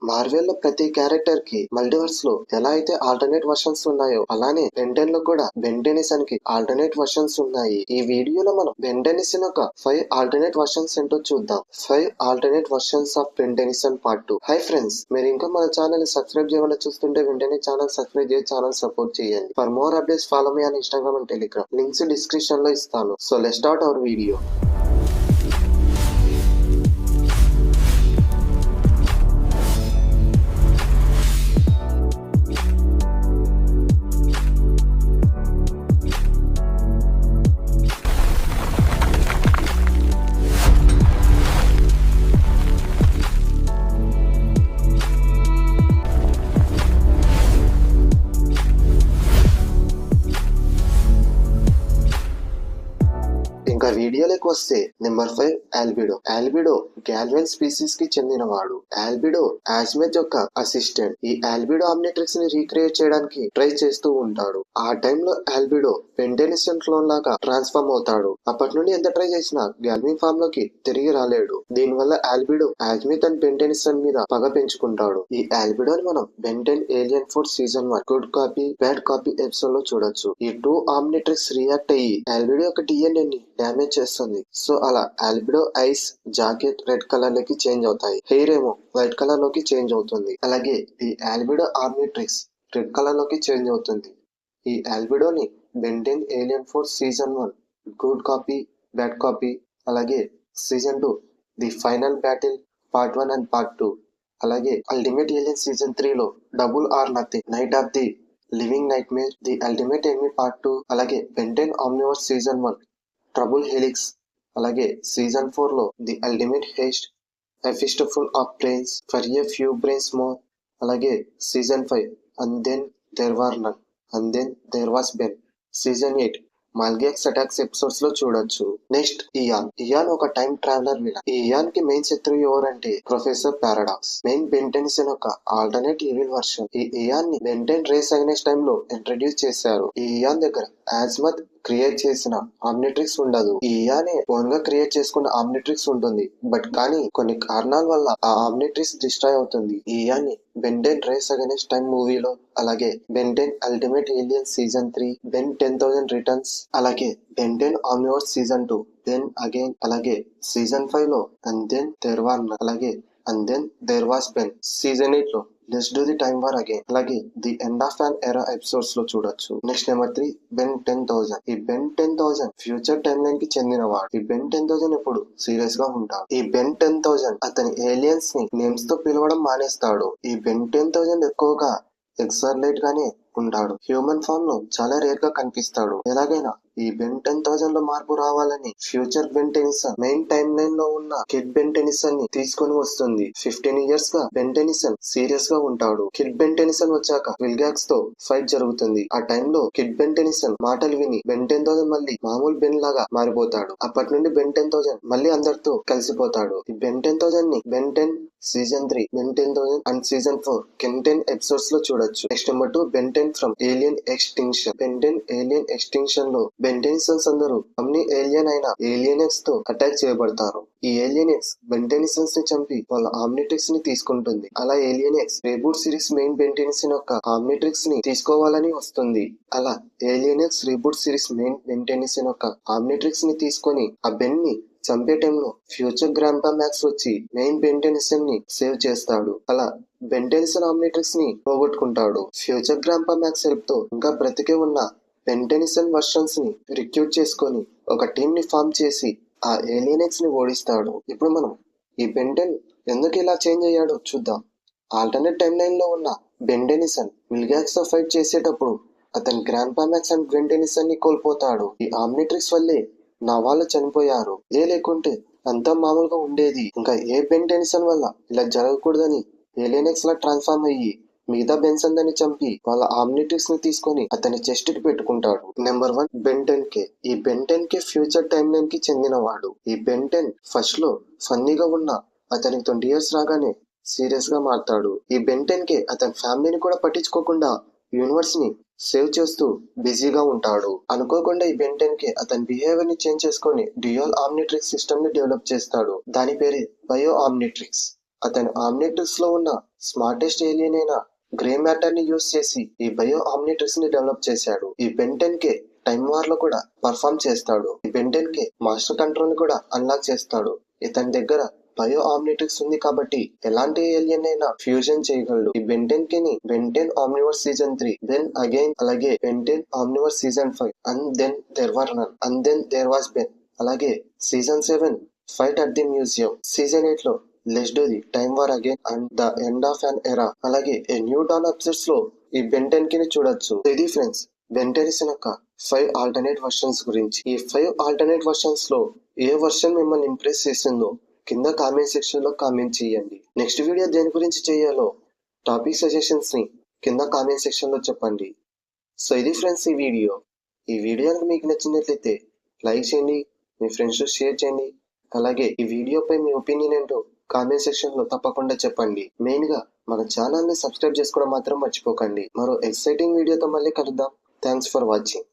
Marvel లో ప్రతి character కి మల్టీవర్స్ లో ఎలా అయితే ఆల్టర్నేట్ వర్షన్స్ ఉన్నాయో అలానే బెంటెన్ లో కూడా బెంటెనిసన్ కి ఆల్టర్నేట్ వర్షన్స్ ఉన్నాయి. ఈ వీడియోలో మనం బెంటెనిసన్ ఒక 5 ఆల్టర్నేట్ వర్షన్స్ ఏంటో చూద్దాం. 5 alternate versions of Ben Tennyson part 2. Hi friends, మీరు ఇంకా మన ఛానల్ ని సబ్స్క్రైబ్ చేయకుండా చూస్తుంటే వెంటనే ఛానల్ సబ్స్క్రైబ్ చేసి ఛానల్ సపోర్ట్ చేయండి. For more updates follow me on Instagram and Telegram. Links description లో ఇస్తాను. So let's start our video. ఇంకా వీడియోలోకి వస్తే number 5 Albedo. Albedo Galvan species కి చెందినవాడు. ఆల్బిడో ఆజ్మెత్ యొక్క అసిస్టెంట్. ఈ ఆల్బిడో ఆమ్నిట్రిక్స్ ని రీక్రియేట్ చేయడానికి ట్రై చేస్తూ ఉంటాడు. ఆ టైంలో ఆల్బిడో బెంటెనిసన్ క్లోన్ లాగా ట్రాన్స్ఫార్మ్ అవుతాడు. అప్పటి నుండి ఎంత ట్రై చేసినా గ్యాల్విన్ ఫామ్ లోకి తిరిగి రాలేడు. దీనివల్ల ఆల్బిడో ఆజ్మెత్ అండ్ బెంటెనిసన్ మీద పగ పెంచుకుంటాడు. ఈ ఆల్బిడోని మనం Ben ten alien force season 1 good copy bad copy episode లో చూడొచ్చు. ఈ 2 ఆమ్నిట్రిక్స్ రియాక్ట్ అయ్యి ఆల్బిడో యొక్క డిఎన్ఏ ని డ్యామేజ్ చేస్తుంది. సో అలా Albedo ice jacket red colour లోకి చేంజ్ అవుతాయి. హెయిర్ ఏమో వైట్ కలర్ లోకి చేంజ్ అవుతుంది. అలాగే ఈ ఆల్బిడో ఆర్మిట్రిక్స్ రెడ్ కలర్ లోకి చేంజ్ అవుతుంది. ఈ ఆల్బిడోని Ben ten alien force season 1 good copy bad copy, అలాగే season 2 the final battle part 1 and part 2, అలాగే అల్టిమేట్ ఏలియన్ సీజన్ 3 లో double or nothing night of the living nightmare the ultimate enemy part 2, అలాగే Ben Ten omniverse season 1 trouble helix, అలాగే season 4 లో the ultimate heist a fist full of brains for a few brains more, అలాగే season 5 and then there were none and then there was Ben, season 8 Malgax attacks episodes లో చూడొచ్చు. Next Ian ఒక time traveller villain. ఈ Ian కి main శత్రువు ఎవరంటే professor paradox, main Ben Tennyson ఒక alternate evil version. ఈ ఇయాన్ ని బెంటెన్ రేస్ అగైనెస్ట్ టైమ్ లో ఇంట్రడ్యూస్ చేశారు. ఈ ఇయాన్ దగ్గర ఆజ్మత్ క్రియేట్ చేసిన ఆమ్నిట్రిక్స్ ఉండదు. ఈ ఇయానే ఓన్ గా క్రియేట్ చేసుకున్న ఆమ్నిట్రిక్స్ ఉంటుంది. బట్ కానీ కొన్ని కారణాల వల్ల ఆ ఆమ్నిట్రిక్స్ డిస్ట్రాయ్ అవుతుంది. ఈ ఇయాన్ని బెంటెన్ రేస్ అగైనెస్ట్ టైమ్ మూవీలో, అలాగే Ben Ten ultimate alien season 3 Ben 10,000 returns, అలాగే Ben Ten omniverse season 2 then again, అలాగే సీజన్ 5 లో and then there were none, అలాగే and then there was Ben, season 8 లో let's do the time war again, అలాగే the end of an era episodes లో చూడొచ్చు. Next number 3 Ben 10,000. ఈ Ben 10,000 future time line కి చెందినవాడు. ఈ బెన్ 10,000 ఎప్పుడు సీరియస్ గా ఉంటాడు. ఈ బెన్ 10,000 అతని ఏలియన్స్ ని నేమ్స్ తో పిలవడం మానేస్తాడు. ఈ బెన్ 10,000 ఎక్కువగా ఎక్సర్లైట్ గానే ఉంటాడు. హ్యూమన్ ఫామ్ లో చాలా రేర్ గా కనిపిస్తాడు. ఎలాగైనా ఈ బెన్ 10,000 లో మార్పు రావాలని future Ben Tennyson main time line లో ఉన్న కిడ్ బెంటెనిసన్ ని తీసుకొని వస్తుంది. 15 ఇయర్స్ గా బెంటెనిసన్ సీరియస్ గా ఉంటాడు. కిడ్ బెంటెనిసన్ వచ్చాక విల్గాక్స్ తో ఫైట్ జరుగుతుంది. ఆ టైంలో కిడ్ బెంటెనిసన్ మాటలు విని బెన్ 10,000 మళ్ళీ మామూలు బెన్ లాగా మారిపోతాడు. అప్పటి నుండి బెన్ 10,000 మళ్ళీ అందరితో కలిసిపోతాడు. ఈ బెన్ 10,000 ని Ben 10 season 3 Ben 10,000 and season 4 can 10 episodes లో చూడొచ్చు. Next number 2 Ben 10 from alien extinction. Ben 10 alien extinction లో బెంటెనిసన్స్ అందరూ అమ్ని ఏలియన్ అయిన ఏలియనెక్స్ తో అటాక్ చేయబడతారు. ఈ ఏలియనెక్స్ బెంటెనిసన్స్ ని చంపి వాళ్ళ ఆమ్నిట్రిక్స్ ని తీసుకుంటుంది. అలా ఏలియనెక్స్ రీబూట్ సిరీస్ మెయిన్ బెంటెనిసన్ యొక్క ఆమ్నిట్రిక్స్ ని తీసుకోవాలని వస్తుంది. అలా ఏలియనెక్స్ రీబూట్ సిరీస్ మెయిన్ బెంటెనిసన్ యొక్క ఆమ్నిట్రిక్స్ ని తీసుకొని ఆ బెన్ ని చంపే టైంలో ఫ్యూచర్ గ్రాంపా మ్యాక్స్ వచ్చి మెయిన్ బెంటెనిసన్ ని సేవ్ చేస్తాడు. అలా బెంటెనిసన్ ఆమ్నిట్రిక్స్ ని పోగొట్టుకుంటాడు. ఫ్యూచర్ గ్రాంపా మ్యాక్స్ హెల్ప్ తో ఇంకా బ్రతికే ఉన్న బెంటెనిసన్ వర్షన్స్ ని రిక్రూట్ చేసుకొని ఒక టీం ని ఫామ్ చేసి ఆ ఏలియనెక్స్ ని ఓడిస్తాడు. ఇప్పుడు మనం ఈ బెంటెన్ ఎందుకు ఇలా చేంజ్ అయ్యాడో చూద్దాం. ఆల్టర్నేట్ టైమ్ లైన్ లో ఉన్న బెంటెనిసన్ విల్గాక్స్ తో ఫైట్ చేసేటప్పుడు అతని గ్రాంపా మ్యాక్స్ అండ్ బెంటెనిసన్ ని కోల్పోతాడు. ఈ ఆమ్నిట్రిక్స్ వల్లే నా వాళ్ళు చనిపోయారు, ఏ లేకుంటే అంతా మామూలుగా ఉండేది. ఇంకా ఏ బెంటెనిసన్ వల్ల ఇలా జరగకూడదని ఏలియనెక్స్ లా ట్రాన్స్ఫార్మ్ అయ్యి మిగతా బెన్స్ అందరిని చంపి వాళ్ళ ఆమ్నిట్రిక్స్ ని తీసుకొని అతని చెస్ట్ కి పెట్టుకుంటాడు. Number 1 Ben 10K. ఈ Ben 10K future time line కి చెందినవాడు. ఈ బెన్ 10 ఫస్ట్ లో ఫన్నీగా ఉన్న అతనికి 20 ఇయర్స్ రాగానే సీరియస్ గా మారతాడు. ఈ బెన్ 10K అతని ఫ్యామిలీని కూడా పట్టించుకోకుండా యూనివర్స్ ని సేవ్ చేస్తూ బిజీగా ఉంటాడు. అనుకోకుండా ఈ బెన్ 10K అతని బిహేవియర్ ని చేంజ్ చేసుకొని డ్యూయల్ ఆమ్నిట్రిక్స్ సిస్టమ్ ని డెవలప్ చేస్తాడు. దాని పేరే బయో ఆమ్నిట్రిక్స్. అతను ఆమ్నిట్రిక్స్ లో ఉన్న స్మార్టెస్ట్ ఏలియన్ అయిన గ్రే మ్యాటర్ ని యూజ్ చేసి ఈ బయో ఆమ్నిట్రిక్స్ ని డెవలప్ చేశాడు. ఈ బెంటెన్ కే టైం వార్ లో కూడా పర్ఫామ్ చేస్తాడు. ఈ బెంటెన్ కే మాస్టర్ కంట్రోల్ ని కూడా అన్లాక్ చేస్తాడు. ఇతని దగ్గర బయో ఆమ్నిట్రిక్స్ ఉంది కాబట్టి ఎలాంటి ఏలియన్ అయినా ఫ్యూజన్ చేయగలడు. ఈ బెంటెన్ కి ని Ben ten omniverse season 3, then again అలాగే Ben Ten omniverse season 5, and then there were none, and then there was Ben, అలాగే season 7 fight at the museum, season 8 లో let's do the time war again and the end of an era, అలాగే a new don episodes లో ఈ Ben ten కి చూడొచ్చు. ఇది friends Ben Ten యొక్క 5 alternate versions గురించి. ఈ 5 ఆల్టర్నేట్ వర్షన్స్ లో ఏ వర్షన్ మిమ్మల్ని ఇంప్రెస్ చేసిందో కింద కామెంట్ సెక్షన్ లో కామెంట్ చేయండి. నెక్స్ట్ వీడియో దేని గురించి చేయాలో టాపిక్ సజెషన్స్ ని కింద కామెంట్ సెక్షన్ లో చెప్పండి. సో ఇది ఫ్రెండ్స్ ఈ వీడియో. ఈ వీడియో మీకు నచ్చినట్లయితే లైక్ చేయండి, మీ ఫ్రెండ్స్ షేర్ చేయండి, అలాగే ఈ వీడియోపై మీ ఒపీనియన్ ఏంటో కామెంట్ సెక్షన్ లో తప్పకుండా చెప్పండి. మెయిన్ గా మన ఛానల్ ని సబ్స్క్రైబ్ చేసుకోవడం మాత్రం మర్చిపోకండి. మరో ఎక్సైటింగ్ వీడియోతో మళ్ళీ కలుద్దాం. Thanks for watching.